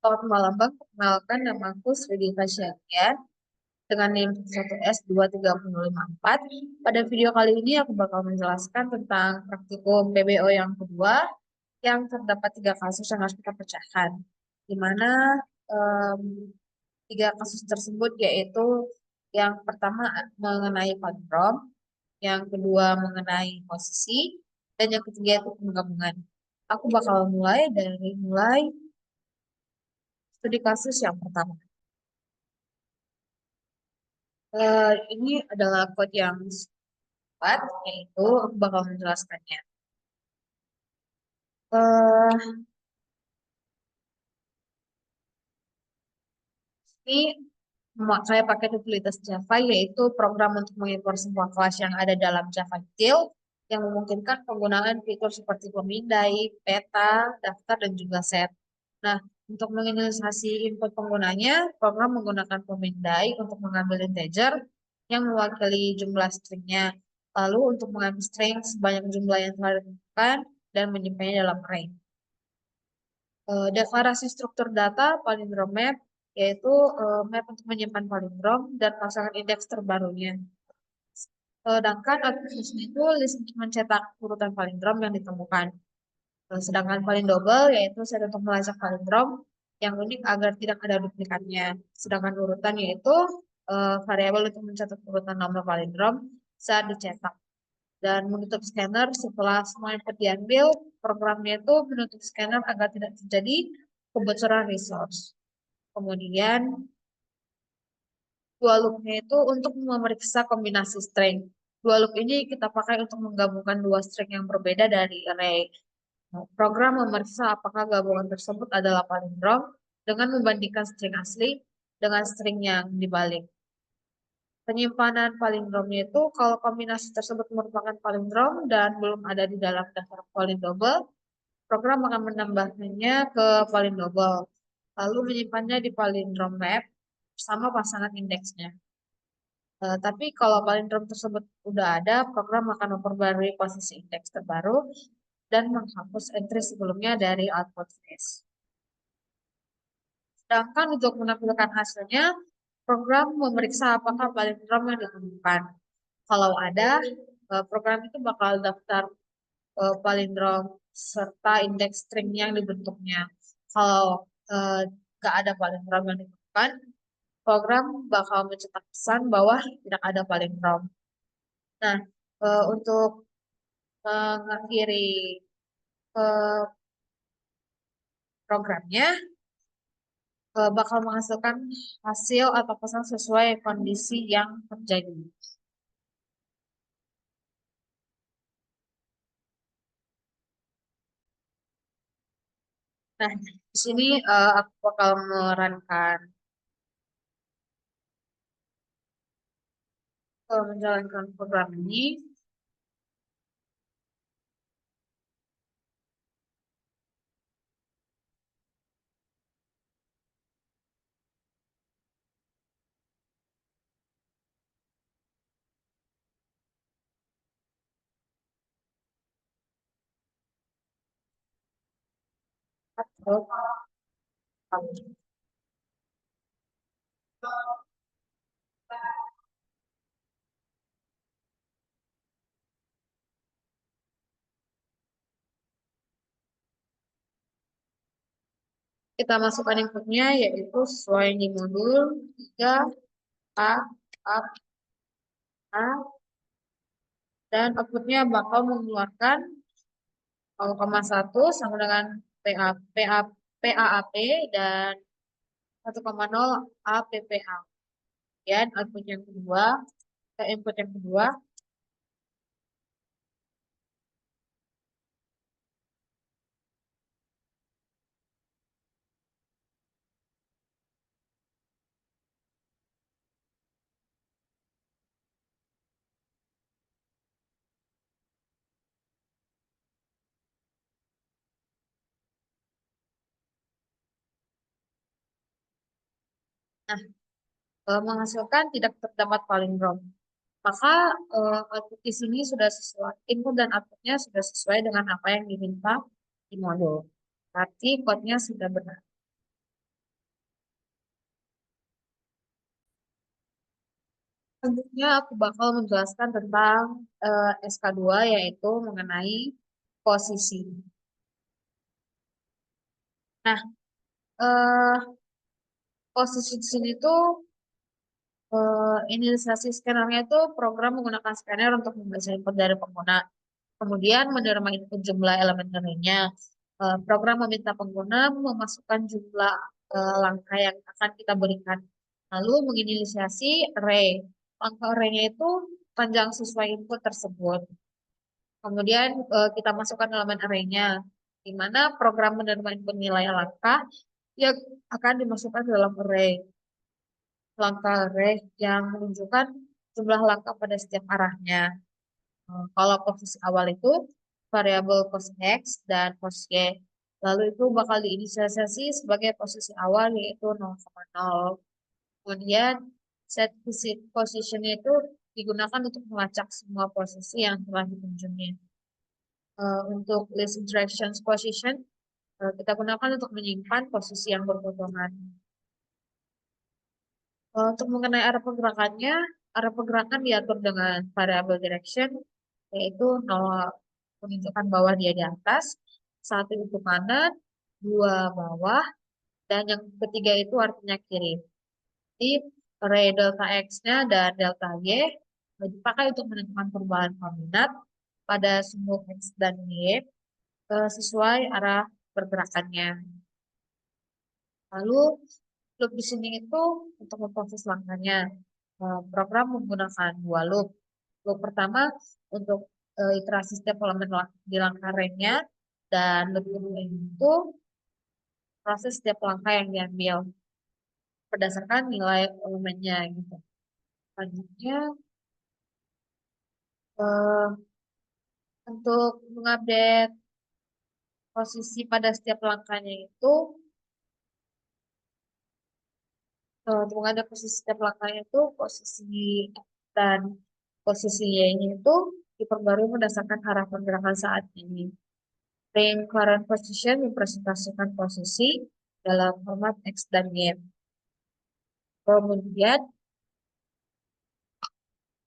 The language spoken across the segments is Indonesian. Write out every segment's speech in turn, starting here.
Selamat malam Bang, perkenalkan nama aku Sri Diva Syahria dengan NIM 1S23054. Pada video kali ini aku bakal menjelaskan tentang praktikum PBO yang kedua yang terdapat 3 kasus yang harus kita pecahkan. Di mana em, 3 kasus tersebut yaitu yang pertama mengenai palindrom, yang kedua mengenai posisi, dan yang ketiga itu penggabungan. Aku bakal mulai studi kasus yang pertama. Ini adalah code yang tepat, yaitu aku bakal menjelaskannya. Eh, ini saya pakai utilitas Java, yaitu program untuk mengimpor semua kelas yang ada dalam Java Util, yang memungkinkan penggunaan fitur seperti pemindai, peta, daftar, dan juga set. Nah, untuk menginisiasi input penggunanya, program menggunakan pemindai untuk mengambil integer yang mewakili jumlah stringnya. Lalu untuk mengambil string sebanyak jumlah yang telah ditentukan dan menyimpannya dalam array. Deklarasi struktur data palindrom map yaitu map untuk menyimpan palindrom dan pasangan indeks terbarunya. Sedangkan aplikasinya itu list untuk mencetak urutan palindrom yang ditemukan. Sedangkan palindobel yaitu set untuk melacak palindrom yang unik agar tidak ada duplikatnya. Sedangkan urutan yaitu variabel untuk mencatat urutan nomor palindrom saat dicetak. Dan menutup scanner setelah semua input diambil, programnya itu menutup scanner agar tidak terjadi kebocoran resource. Kemudian dua loopnya itu untuk memeriksa kombinasi string. Dua loop ini kita pakai untuk menggabungkan dua string yang berbeda dari array. Program memeriksa apakah gabungan tersebut adalah palindrom dengan membandingkan string asli dengan string yang dibalik. Penyimpanan palindromnya itu kalau kombinasi tersebut merupakan palindrom dan belum ada di dalam daftar palindobel, program akan menambahkannya ke palindobel, lalu menyimpannya di palindrom map bersama pasangan indeksnya. Tapi kalau palindrom tersebut udah ada, program akan memperbarui posisi indeks terbaru dan menghapus entry sebelumnya dari output face. Sedangkan untuk menampilkan hasilnya, program memeriksa apakah palindrom yang ditemukan. Kalau ada, program itu bakal daftar palindrom serta indeks string yang dibentuknya. Kalau nggak ada palindrom yang ditemukan, program bakal mencetak pesan bahwa tidak ada palindrom. Nah, untuk mengakhiri eh, programnya, bakal menghasilkan hasil atau pesan sesuai kondisi yang terjadi. Nah, di sini aku bakal merankan menjalankan program ini. Atau kita masukkan inputnya yaitu sesuai di modul 3 A, A, A, dan outputnya bakal mengeluarkan 0,1 sama dengan PA, PA, PAAP dan 1,0 APPA. Dan output yang kedua, input yang kedua, nah, menghasilkan tidak terdapat palindrom. Maka output di sini sudah sesuai, input dan outputnya sudah sesuai dengan apa yang diminta di modul. Berarti code-nya sudah benar. Selanjutnya aku bakal menjelaskan tentang SK2 yaitu mengenai posisi. Nah, eh, posisi di sini tuh inisiasi scannernya itu program menggunakan scanner untuk membaca input dari pengguna. Kemudian menerima input jumlah elemen arraynya. Program meminta pengguna memasukkan jumlah langkah yang akan kita berikan. Lalu menginisiasi array. Langkah arraynya itu panjang sesuai input tersebut. Kemudian kita masukkan elemen arraynya, di mana program menerima input nilai langkah yang akan dimasukkan dalam array. Langkah array yang menunjukkan jumlah langkah pada setiap arahnya. Kalau posisi awal itu variabel pos X dan pos Y. Lalu itu bakal diinisialisasi sebagai posisi awal yaitu 0,0. Kemudian set visit position itu digunakan untuk melacak semua posisi yang telah dikunjungi. Untuk list interactions position kita gunakan untuk menyimpan posisi yang berpotongan. Untuk mengenai arah pergerakan diatur dengan variable direction, yaitu 0 menunjukkan bahwa dia di atas, 1 itu kanan, 2 bawah, dan yang ketiga itu artinya kiri. Jadi array delta X-nya dan delta Y dipakai untuk menentukan perubahan koordinat pada sumbu X dan Y sesuai arah pergerakannya. Lalu loop di sini itu untuk memproses langkahnya. Program menggunakan dua loop. Loop pertama untuk iterasi setiap elemen di langkah remnya dan loop kedua itu proses setiap langkah yang diambil berdasarkan nilai elemennya gitu. Selanjutnya eh, untuk mengupdate posisi pada setiap langkahnya itu untuk ada posisi setiap langkahnya itu posisi dan posisi Y-nya itu diperbarui berdasarkan arah pergerakan saat ini. Ring current position mempresentasikan posisi dalam format X dan Y. Kemudian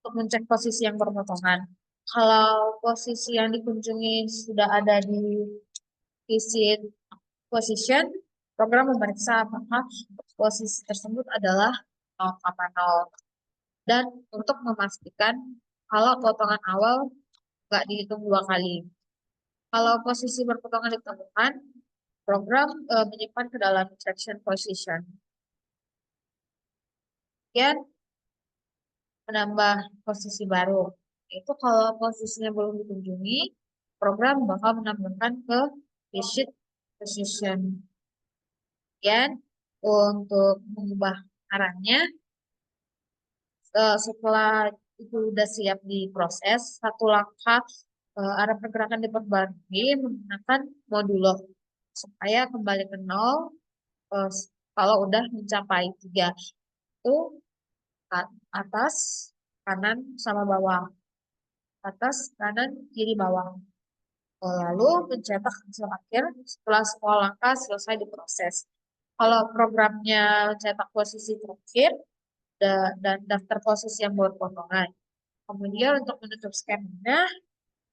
untuk mencek posisi yang berpotongan. Kalau posisi yang dikunjungi sudah ada di visit position, program memeriksa apakah posisi tersebut adalah 0,0. Dan untuk memastikan kalau potongan awal nggak dihitung dua kali. Kalau posisi berpotongan ditemukan, program menyimpan ke dalam instruction position. Kemudian menambah posisi baru. Itu kalau posisinya belum dikunjungi, program bakal menambahkan ke visit position. Kemudian untuk mengubah arahnya, setelah itu sudah siap diproses, satu langkah arah pergerakan diperbarui menggunakan modulo supaya kembali ke nol eh, kalau udah mencapai 3 itu atas, kanan, sama bawah. Atas, kanan, kiri, bawah. Lalu mencetak hasil akhir setelah semua langkah selesai diproses. Kalau programnya mencetak posisi terakhir dan daftar posisi yang berpotongan. Kemudian untuk menutup scannernya,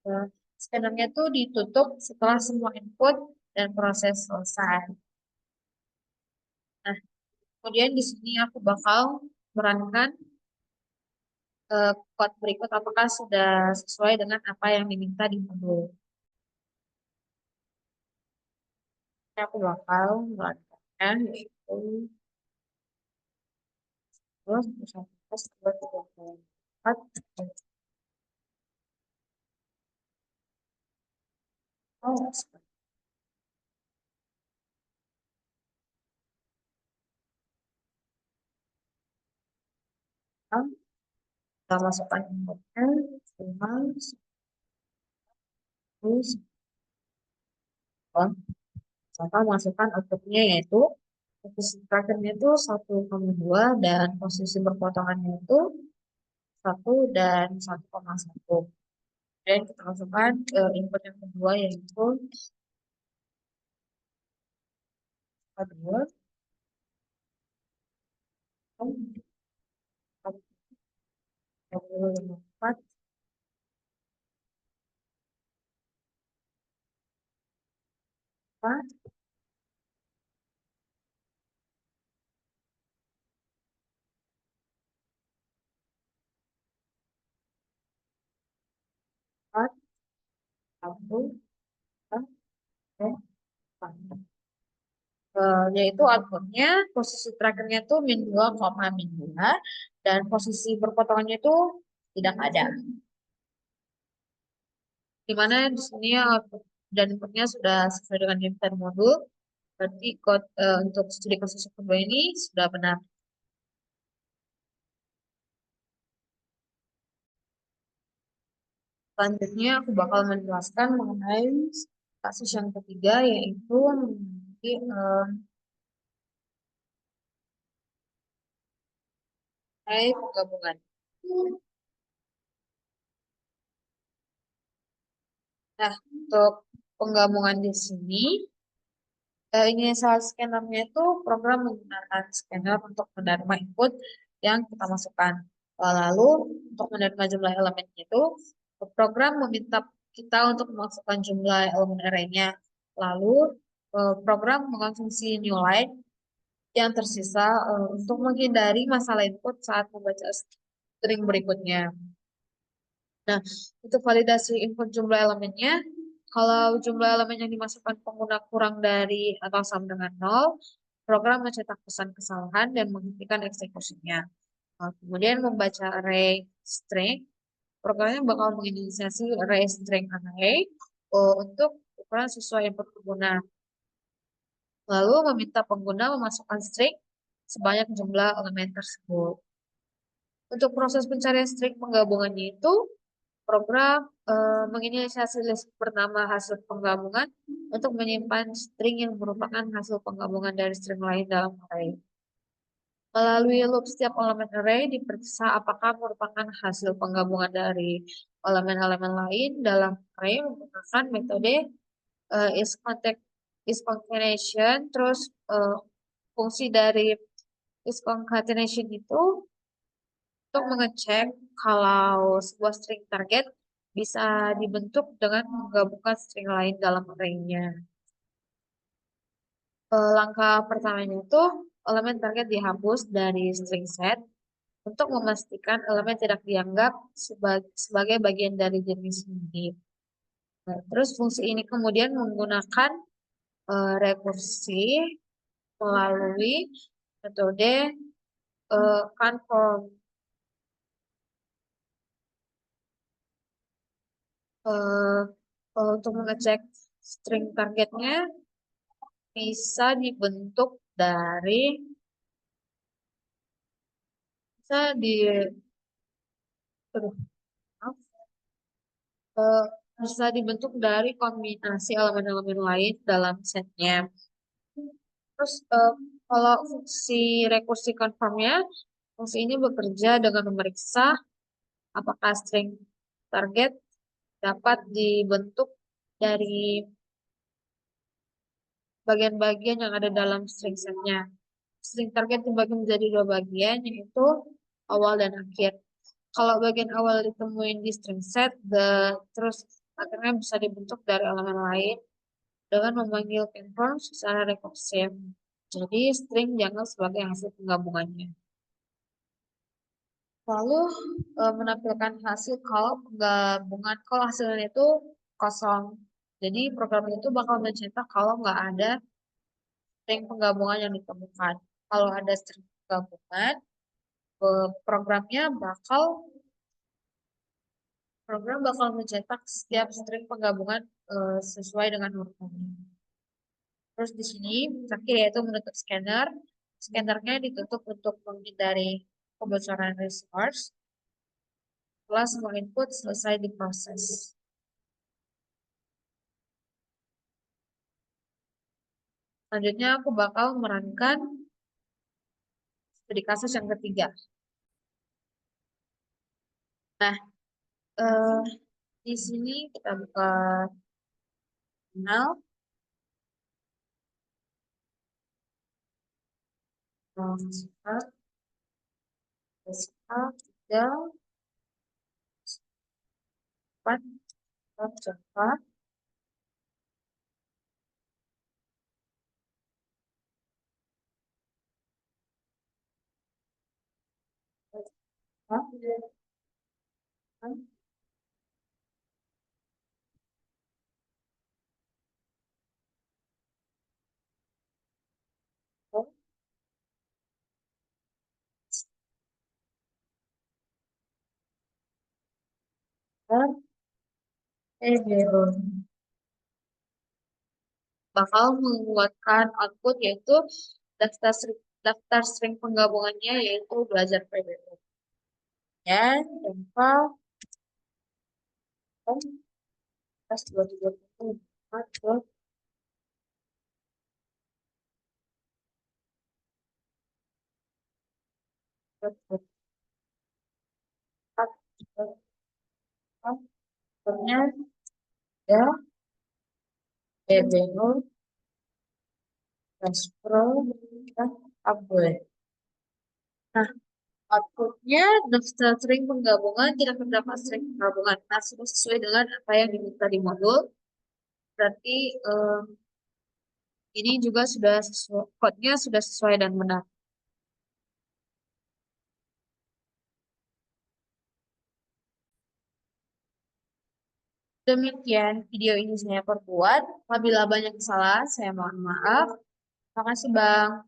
eh, scannernya itu ditutup setelah semua input dan proses selesai. Nah, kemudian di sini aku bakal merankan code berikut apakah sudah sesuai dengan apa yang diminta di modul. Aku bakal melanjutkan yaitu terus terus dua tiga empat. Oh, sekarang kita masukkan inputnya lima terus kita masukkan outputnya yaitu posisi terakhirnya itu 1,2 dan posisi berpotongannya itu 1 dan 1,1. Dan kita masukkan input yang kedua yaitu 2. 25, 4, 4, 1, 4. Yaitu outputnya posisi terakhirnya itu min 2, min 2, dan posisi berpotongannya itu tidak ada. Di mana di sini output dan inputnya sudah sesuai dengan daftar modul, berarti untuk studi kasus kedua ini sudah benar. Selanjutnya aku bakal menjelaskan mengenai kasus yang ketiga, yaitu memiliki penggabungan. Nah, untuk penggabungan di sini, ini salah scannernya itu program menggunakan scanner untuk menerima input yang kita masukkan. Lalu, untuk menerima jumlah elemennya itu, program meminta kita untuk memasukkan jumlah elemen array-nya. Lalu, program mengkonsumsi new line yang tersisa untuk menghindari masalah input saat membaca string berikutnya. Nah, untuk validasi input jumlah elemennya, kalau jumlah elemen yang dimasukkan pengguna kurang dari atau sama dengan 0, program mencetak pesan kesalahan dan menghentikan eksekusinya. Kemudian membaca array string, programnya bakal menginisiasi array string array untuk ukuran sesuai input pengguna. Lalu meminta pengguna memasukkan string sebanyak jumlah elemen tersebut. Untuk proses pencarian string penggabungannya itu, program menginisiasi list bernama hasil penggabungan untuk menyimpan string yang merupakan hasil penggabungan dari string lain dalam array. Melalui loop setiap elemen array diperiksa apakah merupakan hasil penggabungan dari elemen-elemen lain dalam array menggunakan metode is concatenation. Terus fungsi dari is concatenation itu untuk mengecek kalau sebuah string target bisa dibentuk dengan menggabungkan string lain dalam array-nya. Langkah pertamanya itu elemen target dihapus dari string set untuk memastikan elemen tidak dianggap sebagai bagian dari jenis ini. Nah, terus fungsi ini kemudian menggunakan rekursi melalui metode conform. eh, untuk mengecek string targetnya bisa dibentuk dari bisa di aduh, maaf, eh, bisa dibentuk dari kombinasi elemen-elemen lain dalam setnya. Terus kalau fungsi rekursi confirmnya, fungsi ini bekerja dengan memeriksa apakah string target dapat dibentuk dari bagian-bagian yang ada dalam string setnya. String target dibagi menjadi dua bagian, yaitu awal dan akhir. Kalau bagian awal ditemuin di string set, terus akhirnya bisa dibentuk dari elemen lain dengan memanggil confirm secara rekursif. Jadi string dianggap sebagai hasil penggabungannya. Lalu menampilkan hasil kalau penggabungan, kalau hasilnya itu kosong. Jadi program itu bakal mencetak kalau nggak ada string penggabungan yang ditemukan. Kalau ada string penggabungan, programnya bakal program bakal mencetak setiap string penggabungan sesuai dengan urutannya. Terus di sini terakhir yaitu menutup scanner. Scannernya ditutup untuk menghindari kebocoran resource setelah semua input selesai diproses. Selanjutnya aku bakal memerankan studi kasus yang ketiga. Nah, eh, di sini kita buka jurnal. Sifat, tiga. depan Java. Bakal menguatkan output yaitu daftar string penggabungannya yaitu belajar PBO. Dan Java pas 234 ternyata ada PBO, Pro, dan Upgrade. Nah, outputnya daftar string penggabungan tidak terdapat string penggabungan. Nah, sudah sesuai dengan apa yang diminta di modul. Berarti ini juga sudah sesuai, code-nya sudah sesuai dan benar. Demikian video ini saya perbuat. Apabila banyak kesalahan, saya mohon maaf. Terima kasih, Bang.